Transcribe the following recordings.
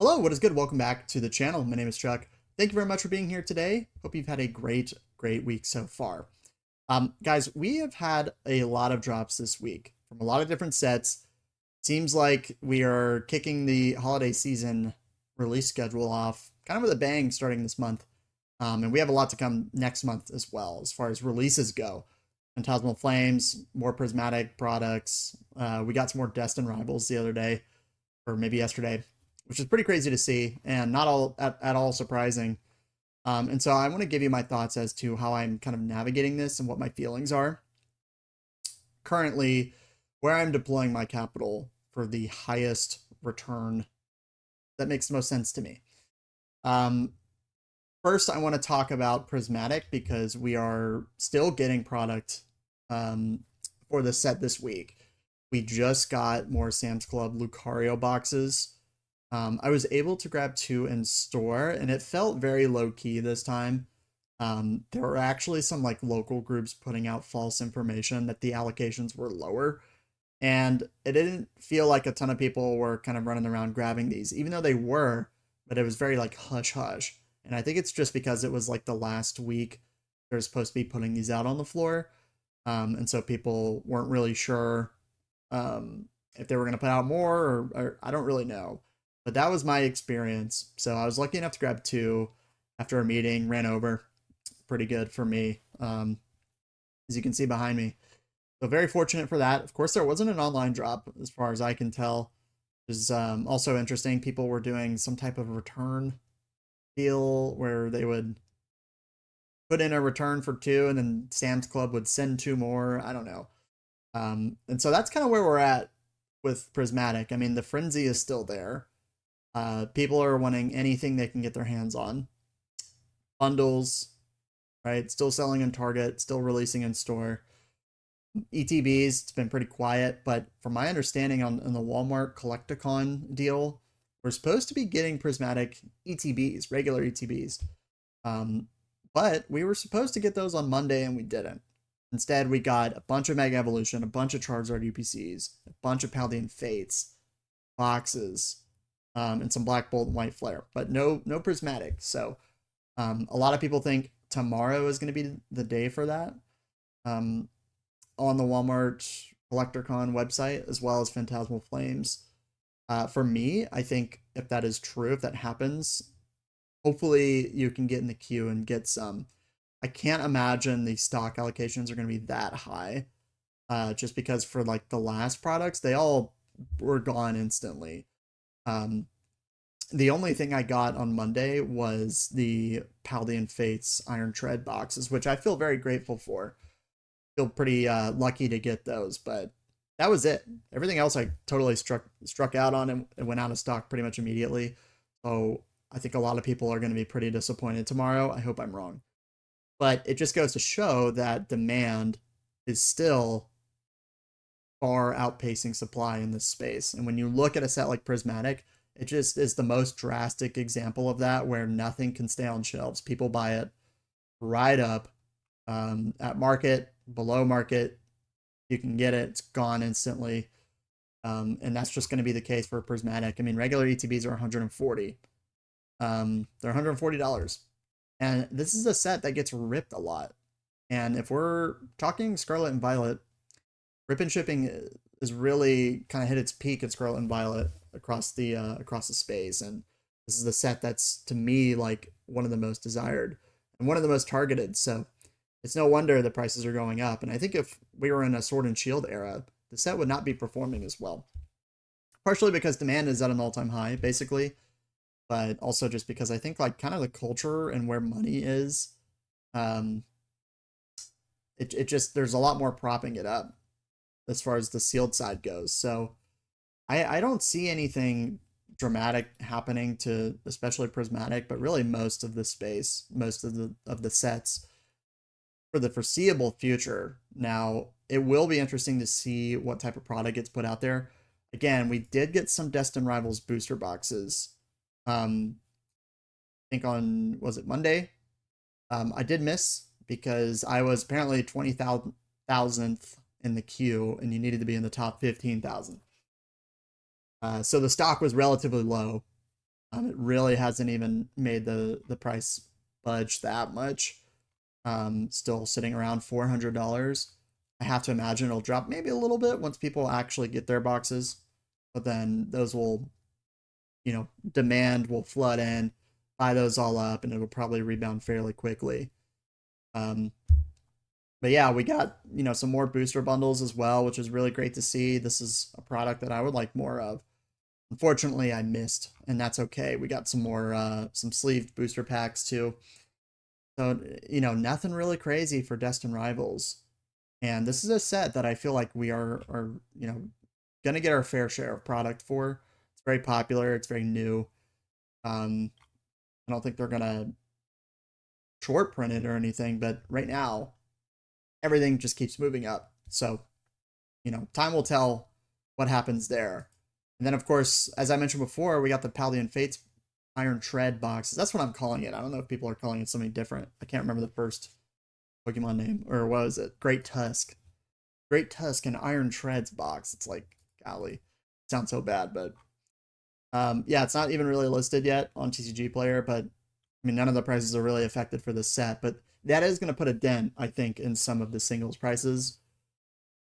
Hello, what is good? Welcome back to the channel. My name is Chuck. Thank you very much for being here today. Hope you've had a great week so far. Guys, we have had a lot of drops this week from a lot of different sets. Seems like we are kicking the holiday season release schedule off kind of with a bang starting this month. And we have a lot to come next month as well as far as releases go. Fantasma Flames, more Prismatic products. We got some more Destined Rivals the other day, or maybe yesterday, which is pretty crazy to see and not all at all surprising. And so I want to give you my thoughts as to how I'm kind of navigating this and what my feelings are. Currently, where I'm deploying my capital for the highest return that makes the most sense to me. Um, First, I want to talk about Prismatic because we are still getting product for the set this week. We just got more Sam's Club Lucario boxes. I was able to grab two in store, and it felt very low key this time. There were actually some like local groups putting out false information that the allocations were lower, and it didn't feel like a ton of people were kind of running around grabbing these, even though they were, but it was very like hush hush. And I think it's just because it was like the last week they're supposed to be putting these out on the floor, and so people weren't really sure if they were going to put out more or I don't really know. But that was my experience. So I was lucky enough to grab two after a meeting, ran over. Pretty good for me, as you can see behind me. So very fortunate for that. Of course, there wasn't an online drop as far as I can tell. It was also interesting. People were doing some type of return deal where they would put in a return for two and then Sam's Club would send two more. I don't know. And so that's kind of where we're at with Prismatic. I mean, the frenzy is still there. People are wanting anything they can get their hands on. Bundles, right? Still selling in Target, still releasing in store. ETBs, it's been pretty quiet, but from my understanding on the Walmart Collecticon deal, we're supposed to be getting Prismatic ETBs, regular ETBs. But we were supposed to get those on Monday and we didn't. Instead, we got a bunch of Mega Evolution, a bunch of Charizard UPCs, a bunch of Paldean Fates, boxes, and some Black Bolt and White Flare, but no Prismatic. So a lot of people think tomorrow is going to be the day for that on the Walmart CollectorCon website, as well as Fantasma Flames. For me, I think if that is true, if that happens, hopefully you can get in the queue and get some. I can't imagine the stock allocations are going to be that high, just because for like the last products, they all were gone instantly. The only thing I got on Monday was the Paldean Fates Iron Tread boxes, which I feel very grateful for. Feel pretty lucky to get those, but that was it. Everything else I totally struck out on and went out of stock pretty much immediately. So I think a lot of people are going to be pretty disappointed tomorrow. I hope I'm wrong. But it just goes to show that demand is still far outpacing supply in this space. And when you look at a set like Prismatic, it just is the most drastic example of that, where nothing can stay on shelves. People buy it right up at market, below market. You can get it, it's gone instantly. And that's just going to be the case for Prismatic. I mean, regular ETBs are 140. They're $140. And this is a set that gets ripped a lot. And if we're talking Scarlet and Violet, rip and shipping is really kind of hit its peak at Scarlet and Violet across the space. And this is the set that's, to me, like one of the most desired and one of the most targeted. So it's no wonder the prices are going up. And I think if we were in a Sword and Shield era, the set would not be performing as well. Partially because demand is at an all-time high, basically, but also just because I think like kind of the culture and where money is, it just, there's a lot more propping it up as far as the sealed side goes. So I don't see anything dramatic happening to especially Prismatic, but really most of the space, most of the sets for the foreseeable future. Now, it will be interesting to see what type of product gets put out there. Again, we did get some Destined Rivals booster boxes. I think on, was it Monday? I did miss because I was apparently 20,000th in the queue and you needed to be in the top 15,000. So the stock was relatively low. It really hasn't even made the price budge that much. Still sitting around $400. I have to imagine it'll drop maybe a little bit once people actually get their boxes, but then those will, demand will flood in, buy those all up, and it'll probably rebound fairly quickly. Um, but yeah, we got, some more booster bundles as well, which is really great to see. This is a product that I would like more of. Unfortunately, I missed, and that's okay. We got some more some sleeved booster packs too. So, nothing really crazy for Destined Rivals. And this is a set that I feel like we are gonna get our fair share of product for. It's very popular, it's very new. I don't think they're gonna short print it or anything, but right now everything just keeps moving up. So, time will tell what happens there. And then, of course, as I mentioned before, we got the Paldean Fates Iron Tread boxes. That's what I'm calling it. I don't know if people are calling it something different. I can't remember the first Pokemon name. Or what was it? Great Tusk. Great Tusk and Iron Treads box. It's like, golly. It sounds so bad, but yeah, it's not even really listed yet on TCG Player, but I mean, none of the prices are really affected for this set, but that is going to put a dent, I think, in some of the singles prices.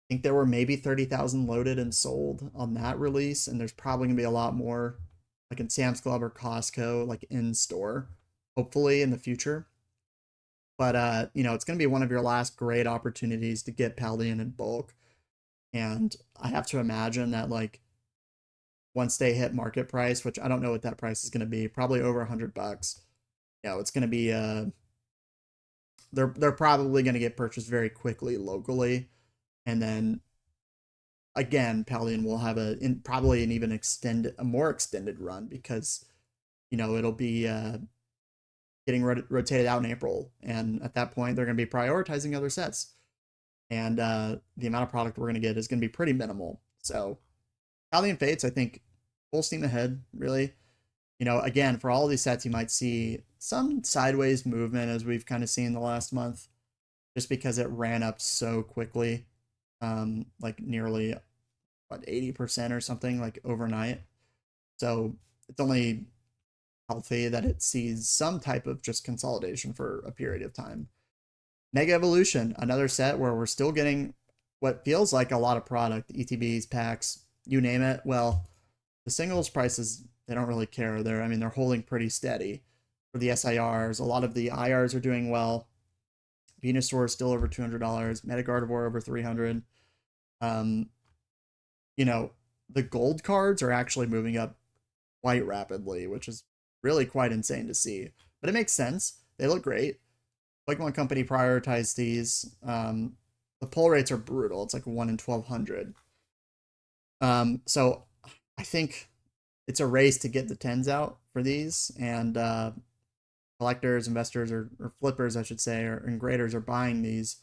I think there were maybe 30,000 loaded and sold on that release, and there's probably going to be a lot more, like in Sam's Club or Costco, like in store, hopefully in the future. But it's going to be one of your last great opportunities to get Paldean in bulk, and I have to imagine that like once they hit market price, which I don't know what that price is going to be, probably over $100. It's going to be they're probably going to get purchased very quickly locally, and then again, Paldean will have probably an even a more extended run because it'll be getting rotated out in April, and at that point they're going to be prioritizing other sets, and the amount of product we're going to get is going to be pretty minimal. So Paldean Fates, I think, full steam ahead, really. Again, for all these sets, you might see some sideways movement as we've kind of seen the last month, just because it ran up so quickly, like nearly what 80% or something like overnight. So it's only healthy that it sees some type of just consolidation for a period of time. Mega Evolution, another set where we're still getting what feels like a lot of product, ETBs, packs, you name it. Well, the singles prices, they don't really care. They're holding pretty steady for the SIRs. A lot of the IRs are doing well. Venusaur is still over $200. Metagardevoir over 300. Um, the gold cards are actually moving up quite rapidly, which is really quite insane to see. But it makes sense. They look great. Pokemon Company prioritized these. The pull rates are brutal. It's like 1 in 1,200. So I think it's a race to get the 10s out for these, and collectors, investors, or flippers, I should say, and graders are buying these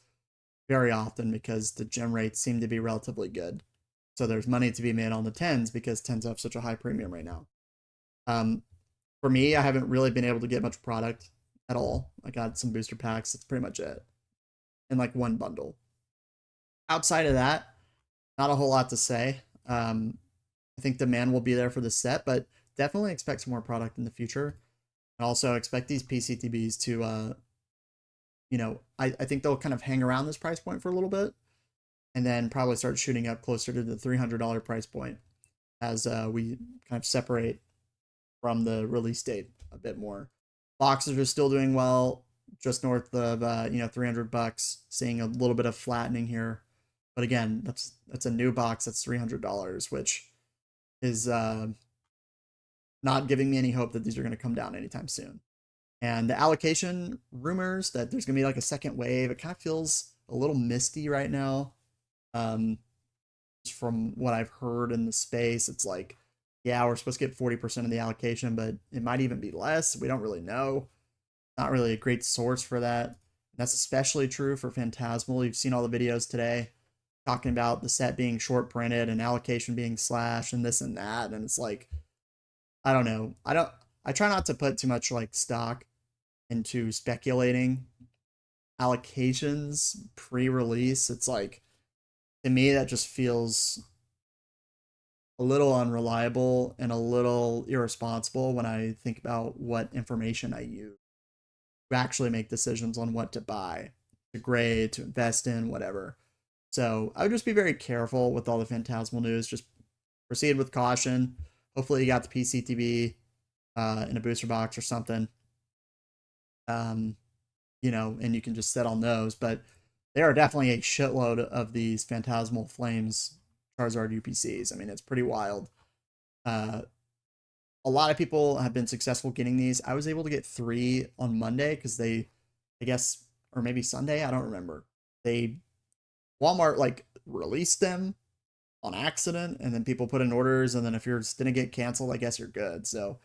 very often because the gem rates seem to be relatively good. So there's money to be made on the 10s because 10s have such a high premium right now. For me, I haven't really been able to get much product at all. I got some booster packs. That's pretty much it. In like one bundle. Outside of that, not a whole lot to say. I think demand will be there for the set, but definitely expect some more product in the future. And also expect these PCTBs to, I think they'll kind of hang around this price point for a little bit and then probably start shooting up closer to the $300 price point as we kind of separate from the release date a bit more. Boxes are still doing well, just north of $300, seeing a little bit of flattening here. But again, that's a new box that's $300, which is not giving me any hope that these are going to come down anytime soon. And the allocation rumors that there's going to be like a second wave, it kind of feels a little misty right now. From what I've heard in the space, it's like, yeah, we're supposed to get 40% of the allocation, but it might even be less. We don't really know. Not really a great source for that. That's especially true for Phantasmal. You've seen all the videos today talking about the set being short printed and allocation being slashed and this and that. And it's like, I don't know. I try not to put too much like stock into speculating allocations pre-release. It's like, to me, that just feels a little unreliable and a little irresponsible when I think about what information I use to actually make decisions on what to buy, to grade, to invest in, whatever. So I would just be very careful with all the Phantasmal news. Just proceed with caution. Hopefully you got the PCTV in a booster box or something. Um, and you can just sit on those. But there are definitely a shitload of these Phantasmal Flames Charizard UPCs. I mean, it's pretty wild. Uh, a lot of people have been successful getting these. I was able to get 3 on Monday because I guess, or maybe Sunday, I don't remember. Walmart like released them on accident, and then people put in orders, and then if yours didn't get canceled, I guess you're good. So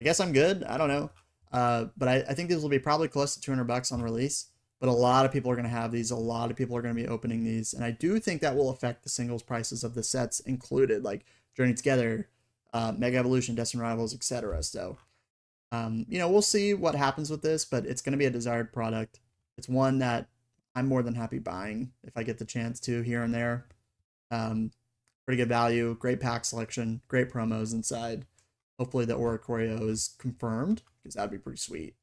I guess I'm good. I don't know. But I think these will be probably close to $200 on release. But a lot of people are going to have these. A lot of people are going to be opening these. And I do think that will affect the singles prices of the sets included, like Journey Together, Mega Evolution, Destined Rivals, etc. So, we'll see what happens with this, but it's going to be a desired product. It's one that I'm more than happy buying if I get the chance to here and there. Pretty good value, great pack selection, great promos inside. Hopefully the Oricorio is confirmed because that'd be pretty sweet.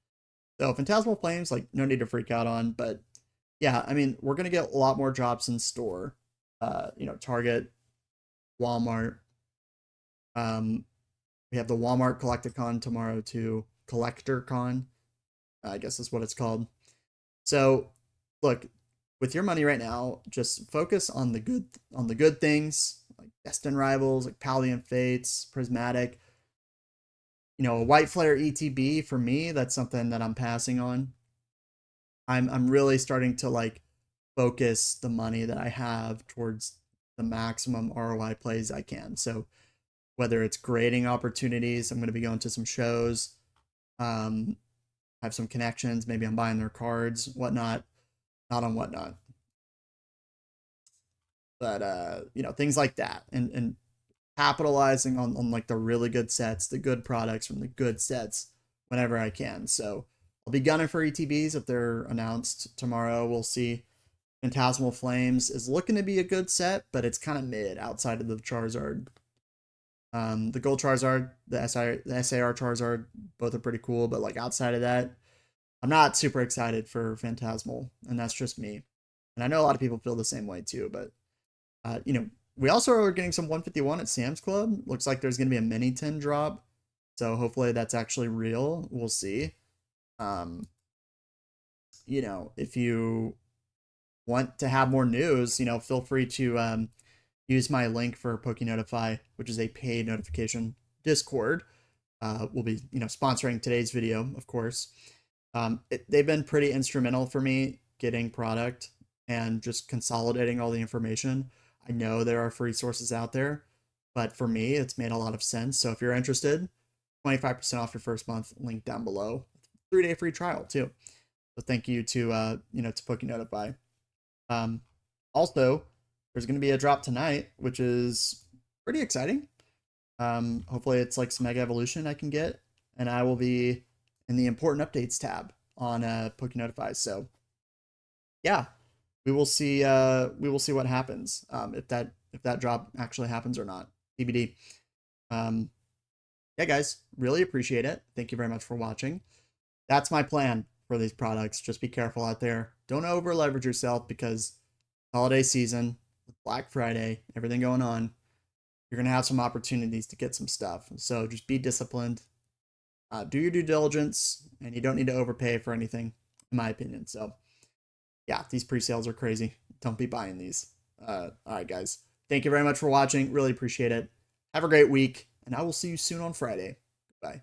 So Phantasmal Flames, like no need to freak out on, but yeah, I mean we're gonna get a lot more drops in store. Target, Walmart. We have the Walmart Collecticon tomorrow too. CollectorCon, I guess is what it's called. So look, with your money right now, just focus on the good things like Destined Rivals, like Paldean Fates, Prismatic. A White Flare ETB for me, that's something that I'm passing on. I'm really starting to like focus the money that I have towards the maximum ROI plays I can. So whether it's grading opportunities, I'm going to be going to some shows, have some connections. Maybe I'm buying their cards, whatnot. Not on whatnot, but things like that, and capitalizing on like the really good sets, the good products from the good sets whenever I can. So I'll be gunning for ETBs if they're announced tomorrow. We'll see. Phantasmal Flames is looking to be a good set, but it's kind of mid outside of the Charizard. The Gold Charizard, the SAR Charizard, both are pretty cool, but like outside of that, I'm not super excited for Phantasmal, and that's just me. And I know a lot of people feel the same way too, but we also are getting some 151 at Sam's Club. Looks like there's going to be a mini 10 drop. So hopefully that's actually real. We'll see. If you want to have more news, feel free to use my link for PokeNotify, which is a paid notification Discord. We'll be, sponsoring today's video, of course. They've been pretty instrumental for me getting product and just consolidating all the information. I know there are free sources out there, but for me, it's made a lot of sense. So if you're interested, 25% off your first month, link down below. 3-day free trial too. So thank you to to PokeNotify. Also, there's going to be a drop tonight, which is pretty exciting. Hopefully it's like some Mega Evolution I can get, and I will be in the important updates tab on PokeNotify. So yeah, we will see what happens, if that drop actually happens or not. TBD. Yeah, guys, really appreciate it. Thank you very much for watching. That's my plan for these products. Just be careful out there. Don't over leverage yourself because holiday season, Black Friday, everything going on, you're going to have some opportunities to get some stuff. So just be disciplined. Do your due diligence, and you don't need to overpay for anything, in my opinion. So yeah, these pre-sales are crazy. Don't be buying these. All right, guys. Thank you very much for watching. Really appreciate it. Have a great week, and I will see you soon on Friday. Bye.